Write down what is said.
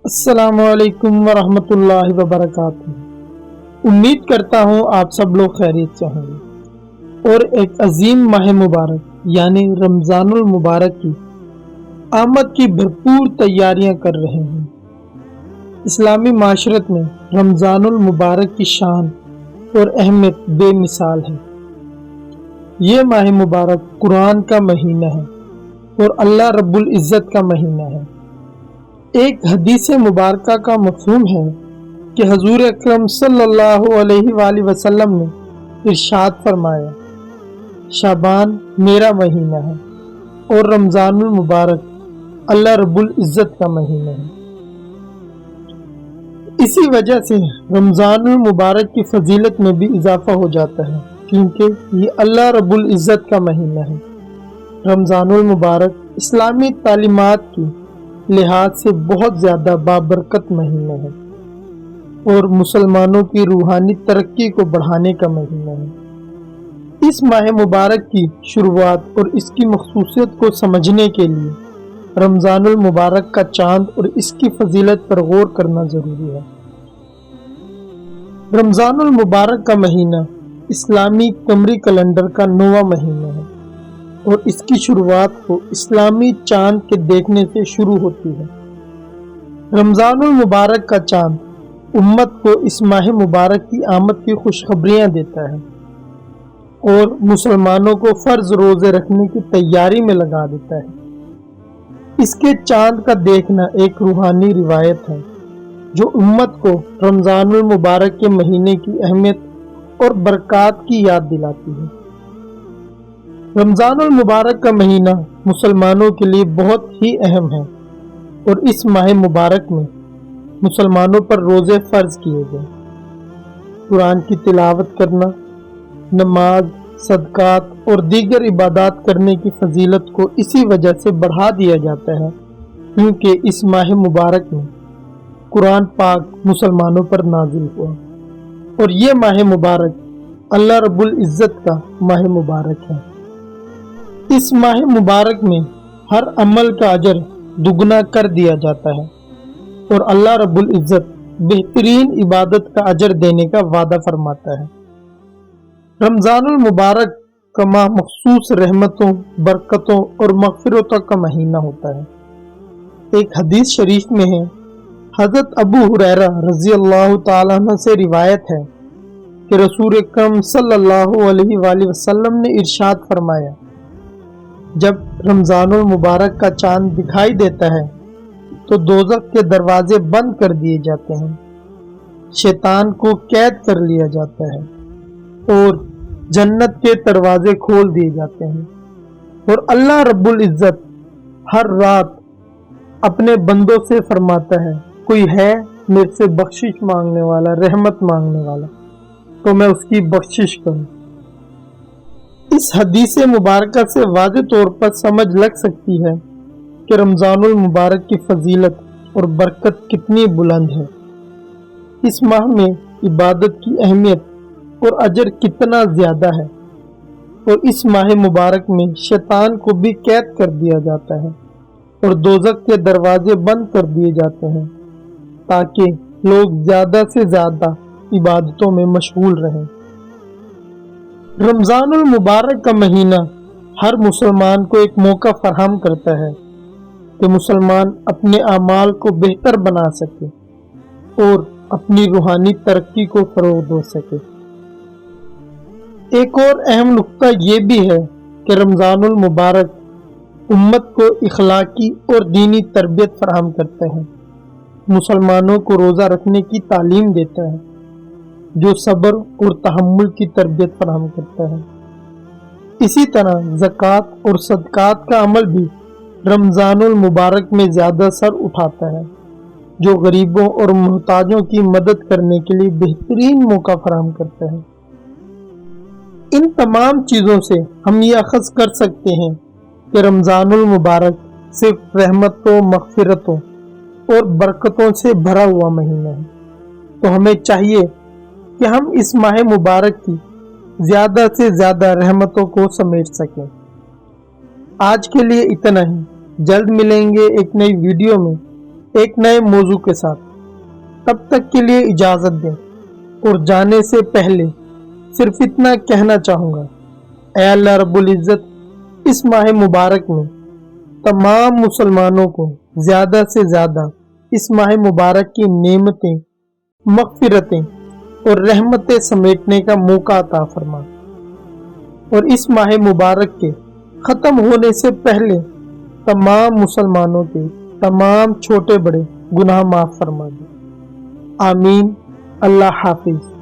السلام علیکم ورحمۃ اللہ وبرکاتہ۔ امید کرتا ہوں آپ سب لوگ خیریت سے ہوں گے اور ایک عظیم ماہ مبارک یعنی رمضان المبارک کی آمد کی بھرپور تیاریاں کر رہے ہیں۔ اسلامی معاشرت میں رمضان المبارک کی شان اور اہمیت بے مثال ہے۔ یہ ماہ مبارک قرآن کا مہینہ ہے اور اللہ رب العزت کا مہینہ ہے۔ ایک حدیث مبارکہ کا مفہوم ہے کہ حضور اکرم صلی اللہ علیہ وآلہ وسلم نے ارشاد فرمایا، شعبان میرا مہینہ ہے اور رمضان المبارک اللہ رب العزت کا مہینہ ہے۔ اسی وجہ سے رمضان المبارک کی فضیلت میں بھی اضافہ ہو جاتا ہے کیونکہ یہ اللہ رب العزت کا مہینہ ہے۔ رمضان المبارک اسلامی تعلیمات کی لحاظ سے بہت زیادہ بابرکت مہینہ ہے اور مسلمانوں کی روحانی ترقی کو بڑھانے کا مہینہ ہے۔ اس ماہ مبارک کی شروعات اور اس کی مخصوصیت کو سمجھنے کے لیے رمضان المبارک کا چاند اور اس کی فضیلت پر غور کرنا ضروری ہے۔ رمضان المبارک کا مہینہ اسلامی قمری کیلنڈر کا 9واں مہینہ ہے اور اس کی شروعات کو اسلامی چاند کے دیکھنے سے شروع ہوتی ہے۔ رمضان المبارک کا چاند امت کو اس ماہ مبارک کی آمد کی خوشخبریاں دیتا ہے اور مسلمانوں کو فرض روزے رکھنے کی تیاری میں لگا دیتا ہے۔ اس کے چاند کا دیکھنا ایک روحانی روایت ہے جو امت کو رمضان المبارک کے مہینے کی اہمیت اور برکات کی یاد دلاتی ہے۔ رمضان المبارک کا مہینہ مسلمانوں کے لیے بہت ہی اہم ہے اور اس ماہ مبارک میں مسلمانوں پر روزے فرض کیے گئے۔ قرآن کی تلاوت کرنا، نماز، صدقات اور دیگر عبادات کرنے کی فضیلت کو اسی وجہ سے بڑھا دیا جاتا ہے کیونکہ اس ماہ مبارک میں قرآن پاک مسلمانوں پر نازل ہوا اور یہ ماہ مبارک اللہ رب العزت کا ماہ مبارک ہے۔ اس ماہ مبارک میں ہر عمل کا اجر دگنا کر دیا جاتا ہے اور اللہ رب العزت بہترین عبادت کا اجر دینے کا وعدہ فرماتا ہے۔ رمضان المبارک کا ماہ مخصوص رحمتوں، برکتوں اور مغفرتوں کا مہینہ ہوتا ہے۔ ایک حدیث شریف میں ہے، حضرت ابو ہریرہ رضی اللہ تعالیٰ عنہ سے روایت ہے کہ رسول اکرم صلی اللہ علیہ وآلہ وسلم نے ارشاد فرمایا، جب رمضان المبارک کا چاند دکھائی دیتا ہے تو دوزخ کے دروازے بند کر دیے جاتے ہیں، شیطان کو قید کر لیا جاتا ہے اور جنت کے دروازے کھول دیے جاتے ہیں اور اللہ رب العزت ہر رات اپنے بندوں سے فرماتا ہے، کوئی ہے میرے سے بخشش مانگنے والا، رحمت مانگنے والا، تو میں اس کی بخشش کروں۔ اس حدیث مبارکہ سے واضح طور پر سمجھ لگ سکتی ہے کہ رمضان المبارک کی فضیلت اور برکت کتنی بلند ہے۔ اس ماہ میں عبادت کی اہمیت اور اجر کتنا زیادہ ہے اور اس ماہ مبارک میں شیطان کو بھی قید کر دیا جاتا ہے اور دوزخ کے دروازے بند کر دیے جاتے ہیں تاکہ لوگ زیادہ سے زیادہ عبادتوں میں مشغول رہیں۔ رمضان المبارک کا مہینہ ہر مسلمان کو ایک موقع فراہم کرتا ہے کہ مسلمان اپنے اعمال کو بہتر بنا سکے اور اپنی روحانی ترقی کو فروغ دے سکے۔ ایک اور اہم نقطہ یہ بھی ہے کہ رمضان المبارک امت کو اخلاقی اور دینی تربیت فراہم کرتا ہے، مسلمانوں کو روزہ رکھنے کی تعلیم دیتا ہے جو صبر اور تحمل کی تربیت فراہم کرتا ہے۔ اسی طرح زکوٰۃ اور صدقات کا عمل بھی رمضان المبارک میں زیادہ سر اٹھاتا ہے جو غریبوں اور محتاجوں کی مدد کرنے کے لیے بہترین موقع فراہم کرتا ہے۔ ان تمام چیزوں سے ہم یہ اخذ کر سکتے ہیں کہ رمضان المبارک صرف رحمتوں، مغفرتوں اور برکتوں سے بھرا ہوا مہینہ ہے، تو ہمیں چاہیے کہ ہم اس ماہ مبارک کی زیادہ سے زیادہ رحمتوں کو سمیٹ سکیں۔ آج کے لیے اتنا ہی، جلد ملیں گے ایک نئی ویڈیو میں ایک نئے موضوع کے ساتھ۔ تب تک کے لیے اجازت دیں، اور جانے سے پہلے صرف اتنا کہنا چاہوں گا، اے اللہ رب العزت اس ماہ مبارک میں تمام مسلمانوں کو زیادہ سے زیادہ اس ماہ مبارک کی نعمتیں، مغفرتیں اور رحمتیں سمیٹنے کا موقع عطا فرما، اور اس ماہ مبارک کے ختم ہونے سے پہلے تمام مسلمانوں کے تمام چھوٹے بڑے گناہ معاف فرما دے۔ آمین۔ اللہ حافظ۔